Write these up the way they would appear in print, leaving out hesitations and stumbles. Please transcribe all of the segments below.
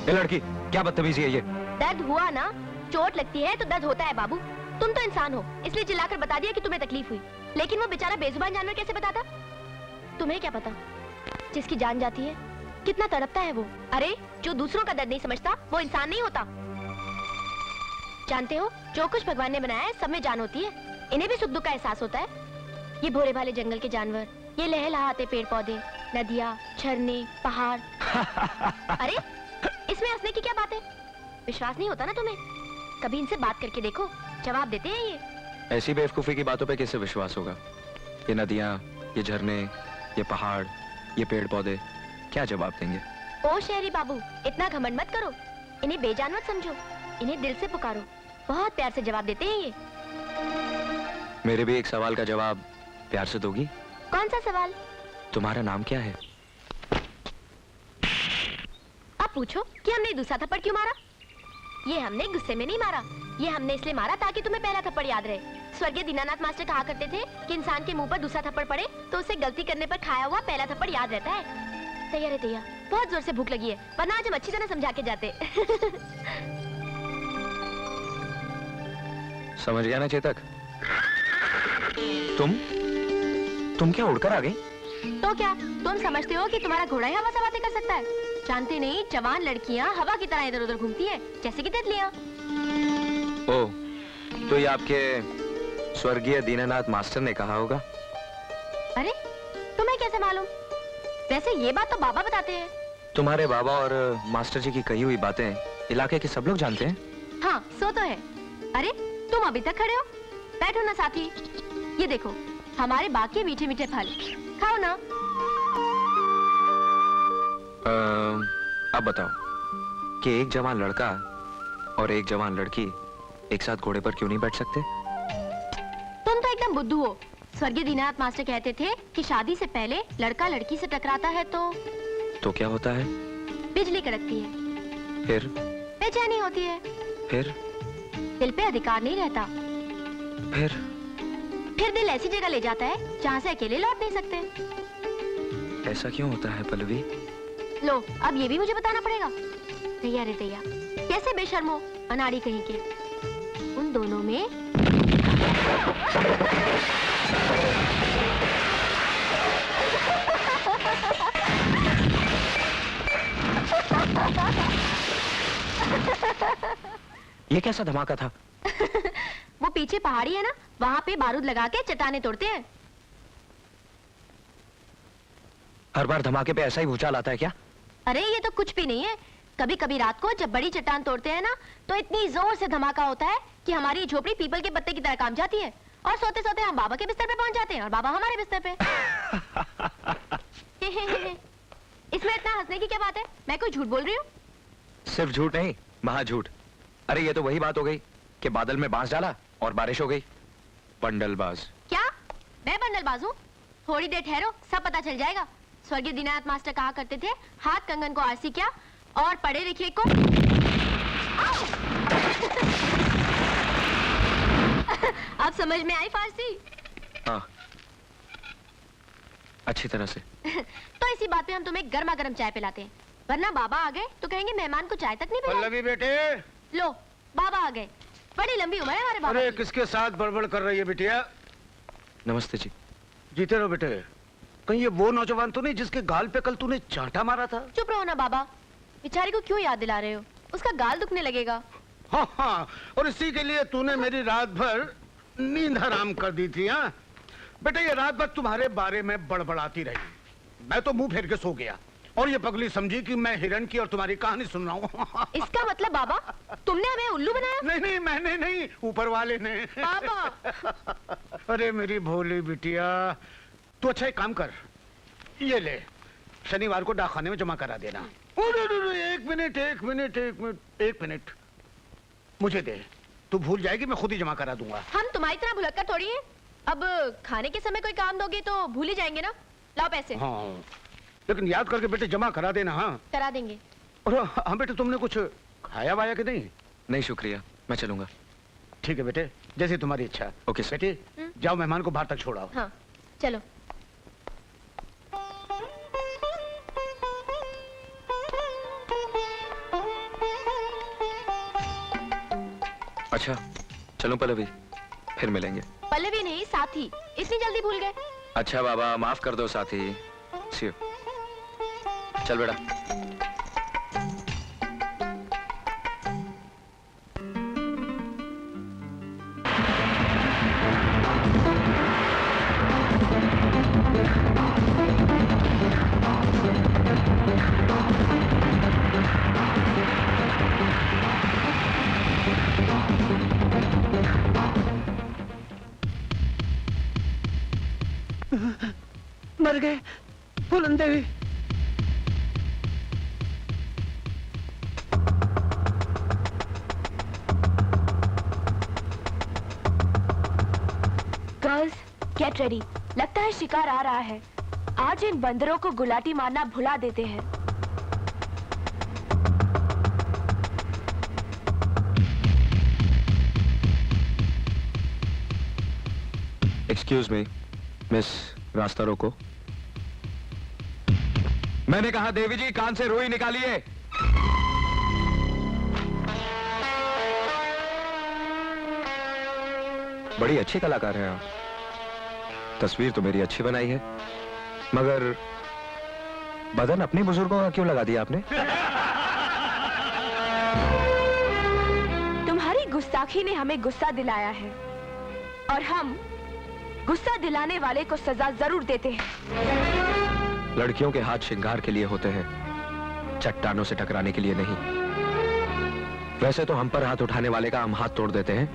ये लड़की क्या बदतमीजी है ये? दर्द हुआ ना, चोट लगती है तो दर्द होता है बाबू। तुम तो इंसान हो, इसलिए चिल्लाकर बता दिया कि तुम्हें तकलीफ हुई, लेकिन वो बेचारा बेजुबान जानवर कैसे बताता? तुम्हें क्या पता, जिसकी जान जाती है कितना तड़पता है वो। अरे जो दूसरों का दर्द नहीं समझता वो इंसान नहीं होता। जानते हो, जो कुछ भगवान ने बनाया है सब में जान होती है, इन्हें भी सुख दुख का एहसास होता है। ये भोले भाले जंगल के जानवर, ये लहलहाते पेड़ पौधे, नदियाँ, झरने, पहाड़। अरे इसमें हंसने की क्या बात है? विश्वास नहीं होता ना तुम्हें? कभी इनसे बात करके देखो, जवाब देते हैं ये। ऐसी बेवकूफी की बातों पे कैसे विश्वास होगा? ये नदियाँ, ये झरने, ये पहाड़, ये पेड़ पौधे क्या जवाब देंगे? ओ शहरी बाबू, इतना घमंड मत करो, इन्हें बेजान मत समझो, इन्हें दिल से पुकारो, बहुत प्यार से जवाब देते हैं ये। मेरे भी एक सवाल का जवाब प्यार से दोगी? कौन सा सवाल? तुम्हारा नाम क्या है? अब पूछो कि हमने दूसरा थप्पड़ क्यों मारा? ये हमने गुस्से में नहीं मारा, ये हमने इसलिए मारा ताकि तुम्हें पहला थप्पड़ याद रहे। स्वर्गीय दीनानाथ मास्टर कहा करते थे कि इंसान के मुंह पर दूसरा थप्पड़ पड़े तो उसे गलती करने पर खाया हुआ पहला थप्पड़ याद रहता है। तैयार है तैयार, बहुत जोर से भूख लगी है, वरना आज हम अच्छी तरह समझा के जाते। समझ गया ना चेतक? तुम क्या उड़कर आ गई? तो क्या तुम समझते हो कि तुम्हारा घोड़ा ही हवा से बातें कर सकता है? जानते नहीं, जवान लड़कियां हवा की तरह इधर उधर घूमती है, जैसे कि तितलियां। ओह, तो ये आपके स्वर्गीय दीनानाथ मास्टर ने कहा होगा। अरे तुम्हें कैसे मालूम? वैसे ये बात तो बाबा बताते हैं। तुम्हारे बाबा और मास्टर जी की कही हुई बातें इलाके के सब लोग जानते हैं। हाँ, सो तो है। अरे तुम अभी तक खड़े हो? बैठो ना साथी, ये देखो हमारे बाकी मीठे मीठे फल, खाओ ना। अब बताओ कि एक जवान लड़का और एक जवान लड़की एक साथ घोड़े पर क्यों नहीं बैठ सकते? तुम तो एकदम बुद्धू हो। स्वर्गीय दीनानाथ मास्टर कहते थे कि शादी से पहले लड़का लड़की से टकराता है तो क्या होता है? बिजली कड़कती है, फिर बेचैनी होती है, फिर दिल पे अधिकार नहीं रहता, फिर दिल ऐसी जगह ले जाता है जहाँ से अकेले लौट नहीं सकते। ऐसा क्यों होता है पल्लवी? लो, अब ये भी मुझे बताना पड़ेगा। तैयार है तैयार, कैसे बेशर्मो अनाड़ी कहीं के। उन दोनों में ये कैसा धमाका था? वो पीछे पहाड़ी है ना, वहाँ पे बारूद लगा के चट्टाने तोड़ते हैं। हर बार धमाके पे ऐसा ही भूचाल आता है क्या? अरे ये तो कुछ भी नहीं है। कभी कभी रात को जब बड़ी चट्टान तोड़ते हैं ना, तो इतनी जोर से धमाका होता है कि हमारी झोपड़ी पीपल के पत्ते की तरह काम जाती है, और सोते सोते हम बाबा के बिस्तर पे पहुंच जाते हैं और बाबा हमारे बिस्तर पे। इसमें इतना हंसने की क्या बात है? मैं कोई झूठ बोल रही हूँ? सिर्फ झूठ नहीं, महाझूठ। अरे ये तो वही बात हो गई कि बादल में बांस डाला और बारिश हो गई। बंडलबाज। क्या मैं बंडलबाज हूँ? थोड़ी देर ठहरो, सब पता चल जाएगा। स्वर्गीय दीनानाथ मास्टर कहा करते थे, हाथ कंगन को आरसी क्या और पढ़े लिखे को अब समझ में आई फारसी? हाँ, अच्छी तरह से। तो इसी बात पे हम तुम्हें गर्मा गर्म चाय पिलाते हैं, वरना बाबा आ गए तो कहेंगे मेहमान को चाय तक नहीं पिलाई। पल्लवी बेटे, लो बाबा आ गए। बड़ी लंबी उम्र है हमारे बाबा अरे की। किसके साथ बड़बड़ कर रही है बिटिया? नमस्ते जी। जीते रहो बेटे। कहीं ये वो नौजवान तो नहीं जिसके गाल पे कल तूने चांटा मारा था? चुप रहो ना बाबा, बेचारी को क्यों याद दिला रहे हो? उसका गाल दुखने लगेगा। हाँ हाँ, और इसी के लिए तूने मेरी रात भर नींद हराम कर दी थी। हाँ बेटे, ये रात भर तुम्हारे बारे में बड़बड़ाती रही, मैं तो मुंह फेर के सो गया, और ये पगली समझी कि मैं हिरण की और तुम्हारी कहानी सुन रहा हूँ। इसका मतलब बाबा तुमने हमें उल्लू बनाया? नहीं नहीं, मैंने नहीं, ऊपर वाले ने। बाबा अरे मेरी भोली बिटिया, तू अच्छा एक काम कर, ये ले, शनिवार को डाकखाने में जमा करा देना। एक मिनट, मुझे दे, तू भूल जाएगी, मैं खुद ही जमा करा दूंगा। हम तुम्हारी तरह भुलक्कड़ थोड़ी है। अब खाने के समय कोई काम दोगे तो भूल ही जाएंगे ना। लाओ पैसे। हाँ, लेकिन याद करके बेटे जमा करा देना। हाँ करा देंगे। और हाँ बेटे, तुमने कुछ खाया वाया कि नहीं? नहीं शुक्रिया, मैं चलूंगा। ठीक है बेटे, जैसे तुम्हारी इच्छा। Okay sir. बेटे जाओ, मेहमान को बाहर तक छोड़ाओ। हाँ चलो। अच्छा चलो पल्लवी, फिर मिलेंगे। पल्लवी नहीं, साथी। इतनी जल्दी भूल गए? अच्छा बाबा, माफ कर दो साथी। See you. चल बेटा। मर गए फूलन देवी। गर्ल्स गेट रेडी, लगता है शिकार आ रहा है। आज इन बंदरों को गुलाटी मारना भुला देते हैं। एक्सक्यूज मी मिस, रास्ता रोको। मैंने कहा देवी जी, कान से रुई निकालिए। बड़ी अच्छी कलाकार हैं आप। तस्वीर तो मेरी अच्छी बनाई है, मगर बदन अपनी बुजुर्गों का क्यों लगा दिया आपने? तुम्हारी गुस्ताखी ने हमें गुस्सा दिलाया है, और हम गुस्सा दिलाने वाले को सजा जरूर देते हैं। लड़कियों के हाथ श्रृंगार के लिए होते हैं, चट्टानों से टकराने के लिए नहीं। वैसे तो हम पर हाथ उठाने वाले का हम हाथ तोड़ देते हैं,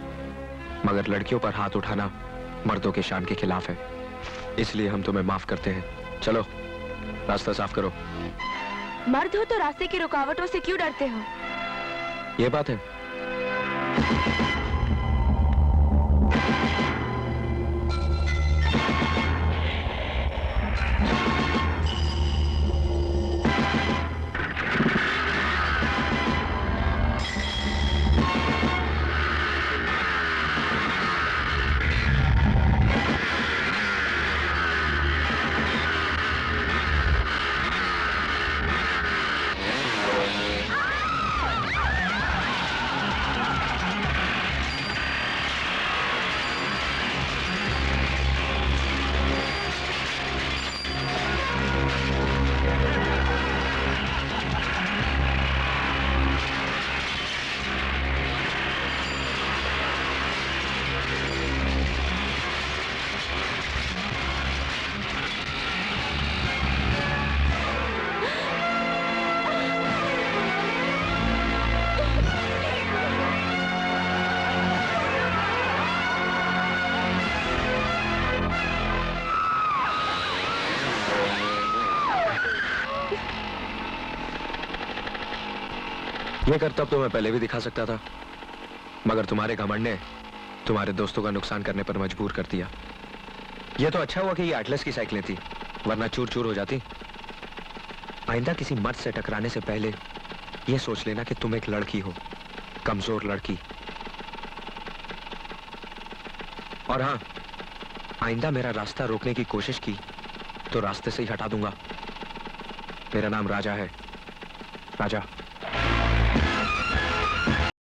मगर लड़कियों पर हाथ उठाना मर्दों के शान के खिलाफ है। इसलिए हम तुम्हें माफ करते हैं। चलो रास्ता साफ करो। मर्द हो तो रास्ते की रुकावटों से क्यों डरते हो? ये बात है। ये करतब तो मैं पहले भी दिखा सकता था, मगर तुम्हारे घमंड ने तुम्हारे दोस्तों का नुकसान करने पर मजबूर कर दिया। ये तो अच्छा हुआ कि ये एटलस की साइकिलें थी, वरना चूर चूर हो जाती। आइंदा किसी मर्द से टकराने से पहले ये सोच लेना कि तुम एक लड़की हो, कमजोर लड़की। और हाँ, आइंदा मेरा रास्ता रोकने की कोशिश की तो रास्ते से ही हटा दूंगा। मेरा नाम राजा है, राजा।